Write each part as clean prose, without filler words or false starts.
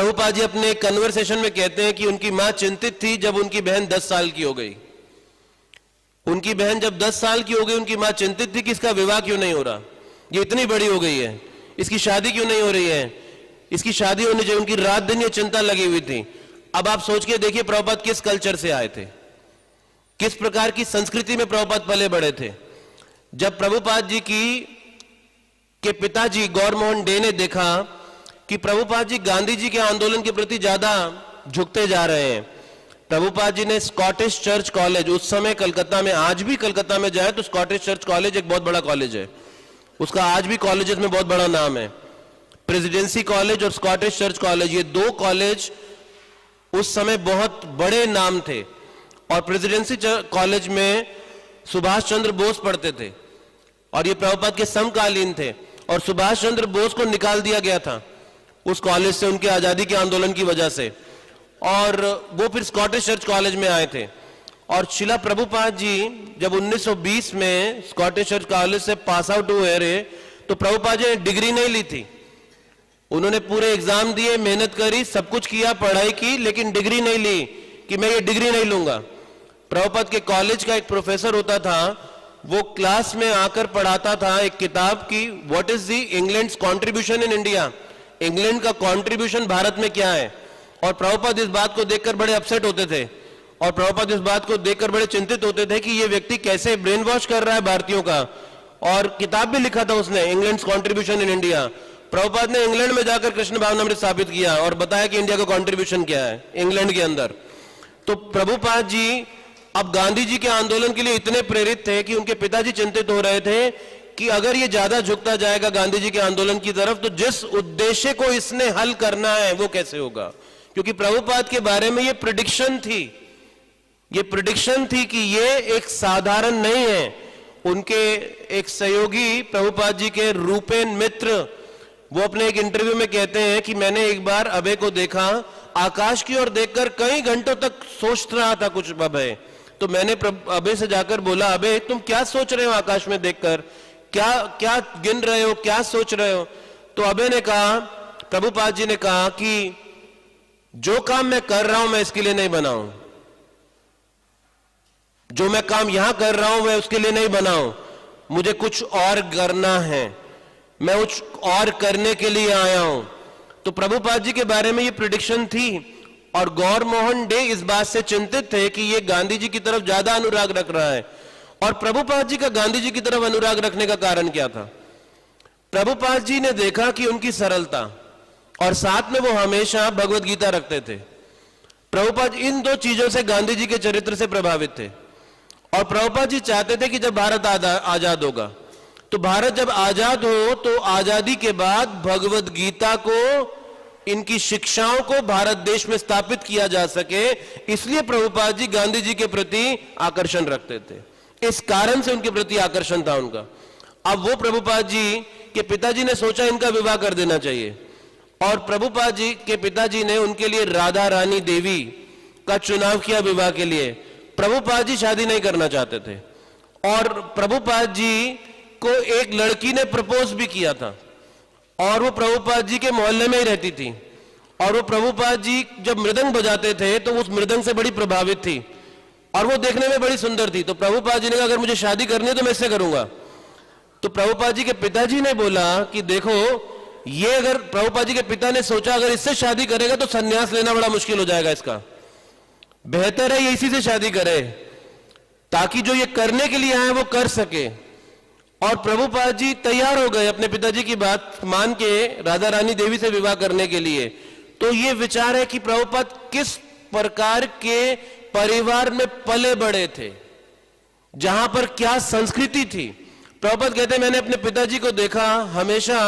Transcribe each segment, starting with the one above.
प्रभुपाद जी अपने कन्वर्सेशन में कहते हैं कि उनकी मां चिंतित थी जब उनकी बहन 10 साल की हो गई। उनकी बहन जब 10 साल की हो गई, उनकी मां चिंतित थी कि इसका विवाह क्यों नहीं हो रहा, ये इतनी बड़ी हो गई है, इसकी शादी क्यों नहीं हो रही है, इसकी शादी होनी चाहिए। उनकी रात दिन ये चिंता लगी हुई थी। अब आप सोच के देखिए प्रभुपाद किस कल्चर से आए थे, किस प्रकार की संस्कृति में प्रभुपाद पले बड़े थे। जब प्रभुपाद जी के पिताजी गौर मोहन डे ने देखा कि प्रभुपाद जी गांधी जी के आंदोलन के प्रति ज्यादा झुकते जा रहे हैं, प्रभुपाद जी ने स्कॉटिश चर्च कॉलेज, उस समय कलकत्ता में, आज भी कलकत्ता में जाए तो स्कॉटिश चर्च कॉलेज एक बहुत बड़ा कॉलेज है, उसका आज भी कॉलेजेस में बहुत बड़ा नाम है, प्रेसिडेंसी कॉलेज और स्कॉटिश चर्च कॉलेज, ये दो कॉलेज उस समय बहुत बड़े नाम थे। और प्रेसिडेंसी कॉलेज में सुभाष चंद्र बोस पढ़ते थे और ये प्रभुपाद के समकालीन थे, और सुभाष चंद्र बोस को निकाल दिया गया था उस कॉलेज से उनके आजादी के आंदोलन की वजह से, और वो फिर स्कॉटिश चर्च कॉलेज में आए थे। और शिला प्रभुपाद जी जब 1920 में स्कॉटिश चर्च कॉलेज से पास आउट हुए रहे तो प्रभुपाद जी ने डिग्री नहीं ली थी। उन्होंने पूरे एग्जाम दिए, मेहनत करी, सब कुछ किया, पढ़ाई की, लेकिन डिग्री नहीं ली कि मैं ये डिग्री नहीं लूंगा। प्रभुपाद के कॉलेज का एक प्रोफेसर होता था, वो क्लास में आकर पढ़ाता था एक किताब की, what is the England's contribution in India, England का कंट्रीब्यूशन भारत में क्या है। और प्रभुपाद इस बात को देखकर बड़े अपसेट होते थे और प्रभुपाद इस बात को देखकर बड़े चिंतित होते थे कि ये व्यक्ति कैसे ब्रेन वॉश कर रहा है भारतीयों का। और किताब भी लिखा था उसने, England's contribution in India. Prabhupada ने इंग्लैंड में जाकर कृष्ण भावनामृत स्थापित किया और बताया कि इंडिया का कंट्रीब्यूशन क्या है इंग्लैंड के अंदर। तो प्रभुपाद जी अब गांधी जी के आंदोलन के लिए इतने प्रेरित थे कि उनके पिताजी चिंतित हो रहे थे कि अगर ये ज्यादा झुकता जाएगा गांधी जी के आंदोलन की तरफ तो जिस उद्देश्य को इसने हल करना है वो कैसे होगा। क्योंकि प्रभुपाद के बारे में ये प्रेडिक्शन थी कि ये एक साधारण नहीं है। उनके एक सहयोगी प्रभुपाद जी के रूपेन मित्र, वो अपने एक इंटरव्यू में कहते हैं कि मैंने एक बार अभय को देखा, आकाश की ओर देखकर कई घंटों तक सोच रहा था कुछ अभय। तो मैंने अभय से जाकर बोला, अभय तुम क्या सोच रहे हो आकाश में देखकर, क्या क्या गिन रहे हो, क्या सोच रहे हो। तो अभय ने कहा, प्रभुपाद जी ने कहा कि जो काम मैं कर रहा हूं मैं इसके लिए नहीं बना हूं, जो मैं काम यहां कर रहा हूं मैं उसके लिए नहीं बना हूं, मुझे कुछ और करना है, मैं कुछ और करने के लिए आया हूं। तो प्रभुपाद जी के बारे में ये प्रेडिक्शन थी और गौर मोहन डे इस बात से चिंतित थे कि ये गांधी जी की तरफ ज्यादा अनुराग रख रहा है। और प्रभुपाद जी का गांधी जी की तरफ अनुराग रखने का कारण क्या था। प्रभुपाद जी ने देखा कि उनकी सरलता और साथ में वो हमेशा भगवत गीता रखते थे। प्रभुपाद इन दो चीजों से गांधी जी के चरित्र से प्रभावित थे और प्रभुपाद जी चाहते थे कि जब भारत आजाद होगा तो भारत जब आजाद हो तो आजादी के बाद भगवत गीता को, इनकी शिक्षाओं को भारत देश में स्थापित किया जा सके, इसलिए प्रभुपाद जी गांधी जी के प्रति आकर्षण रखते थे। इस कारण से उनके प्रति आकर्षण था उनका। अब वो प्रभुपाद जी के पिताजी ने सोचा इनका विवाह कर देना चाहिए और प्रभुपाद जी के पिताजी ने उनके लिए राधा रानी देवी का चुनाव किया विवाह के लिए। प्रभुपाद जी शादी नहीं करना चाहते थे और प्रभुपाद जी को एक लड़की ने प्रपोज भी किया था और वो प्रभुपाद जी के मोहल्ले में ही रहती थी और वो प्रभुपाद जी जब मृदंग बजाते थे तो उस मृदंग से बड़ी प्रभावित थी और वो देखने में बड़ी सुंदर थी। तो प्रभुपाद जी ने कहा अगर मुझे शादी करनी है तो मैं इससे करूंगा। तो प्रभुपाद जी के पिताजी ने बोला कि देखो, ये अगर प्रभुपाद जी के पिता ने सोचा अगर इससे शादी करेगा तो सन्यास लेना बड़ा मुश्किल हो जाएगा, इसका बेहतर है ये इसी से शादी करे ताकि जो ये करने के लिए आए वो कर सके। और प्रभुपाद जी तैयार हो गए अपने पिताजी की बात मान के राधा रानी देवी से विवाह करने के लिए। तो ये विचार है कि प्रभुपाद किस प्रकार के परिवार में पले बड़े थे, जहां पर क्या संस्कृति थी। प्रभुपाद कहते हैं मैंने अपने पिताजी को देखा हमेशा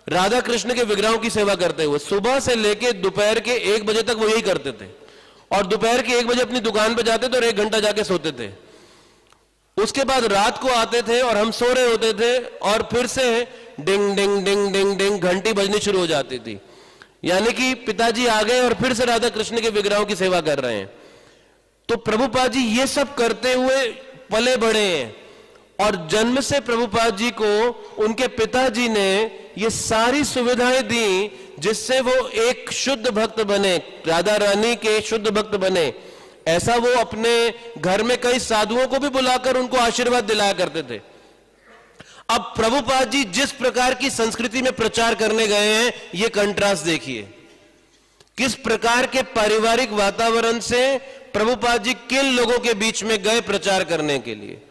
राधा कृष्ण के विग्रहों की सेवा करते हुए, सुबह से लेकर दोपहर के 1 बजे तक वो यही करते थे और दोपहर के 1 बजे अपनी दुकान पे जाते थे और 1 घंटा जाके सोते थे। उसके बाद रात को आते थे और हम सो रहे होते थे और फिर से डिंग डिंग डिंग डिंग डिंग घंटी बजनी शुरू हो जाती थी, यानी कि पिताजी आ गए और फिर से राधा कृष्ण के विग्रहों की सेवा कर रहे हैं। तो प्रभुपाद जी ये सब करते हुए पले बड़े हैं और जन्म से प्रभुपाद जी को उनके पिताजी ने ये सारी सुविधाएं दी जिससे वो एक शुद्ध भक्त बने, राधा रानी के शुद्ध भक्त बने। ऐसा वो अपने घर में कई साधुओं को भी बुलाकर उनको आशीर्वाद दिलाया करते थे। अब प्रभुपाद जी जिस प्रकार की संस्कृति में प्रचार करने गए हैं, ये कंट्रास्ट देखिए, किस प्रकार के पारिवारिक वातावरण से प्रभुपाद जी किन लोगों के बीच में गए प्रचार करने के लिए।